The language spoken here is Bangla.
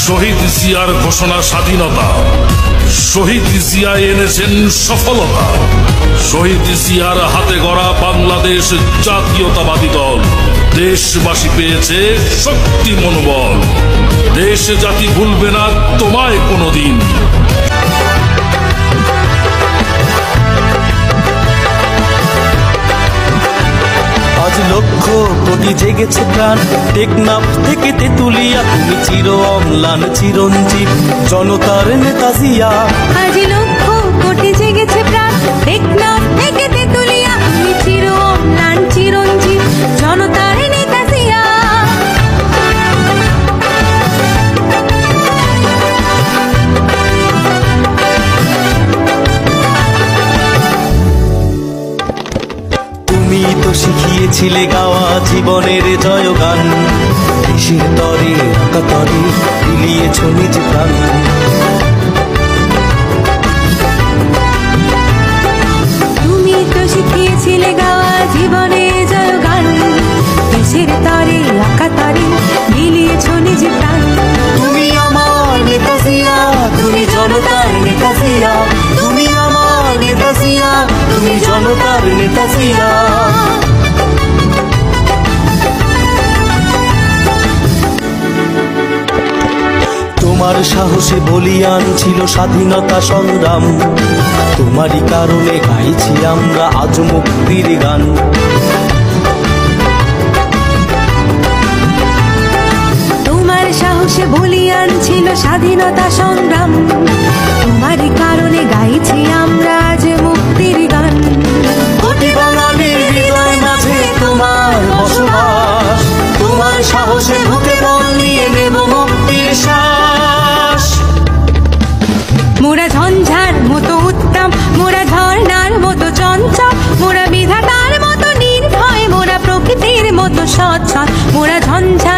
শহীদ জিয়ার ঘোষণা স্বাধীনতা, শহীদ জিয়া এনেছেন সফলতা। শহীদ জিয়ার হাতে গড়া বাংলাদেশ জাতীয়তাবাদী দল দেশবাসী পেয়েছে শক্তি মনোবল। দেশ জাতি ভুলবে না তোমায় কোনোদিন। আজ লক্ষ কোটি জেগেছে প্রাণ, টেকনাফ থেকে তেতুলিয়া, তুমি চির অম্লান চিরঞ্জীব জনতার নেতা জিয়া। আজ লক্ষ কোটি জেগেছে প্রাণ, টেকনাফ থেকে তেতুলিয়া, তুমি চির অম্লান চিরঞ্জীব জনতার নেতা জিয়া। তুমি তো শিখিয়েছিলে গাওয়া জীবনের জয়গান, দেশের তরে আকাতরে বিলিয়েছ নিজ প্রাণ। তুমি তো শিখিয়েছিলে গাওয়া জীবনের জয়গান, দেশের তরে আকাতরে বিলিয়েছ নিজ প্রাণ। তুমি আমার নেতা জিয়া, তুমি জনতার নেতা জিয়া, তুমি আমার নেতা জিয়া, তুমি জনতার নেতা জিয়া। তোমার সাহসে বলিয়ান ছিল স্বাধীনতা সংগ্রাম, তোমারই কারণে গাইছি আমরা আজ মুক্তির গান। তোমার সাহসে বলিয়ান ছিল স্বাধীনতা সংগ্রাম, তোমারই কারণে গাইছি আমরা আজ মুক্তির গান। কোটি বাঙালির হৃদয় মাঝে তোমার বসবাস, তোমার সাহসে বুকে বল নিয়ে নেব মুক্তির শ্বাস। মোরা ঝঞ্ঝার মতো উত্তম, মোরা ঝর্ণার মতো চঞ্চল, মোরা বিধাতার মতো নির্ভয়, মোরা প্রকৃতির মতো সচ্ছল। মোরা ঝঞ্ঝার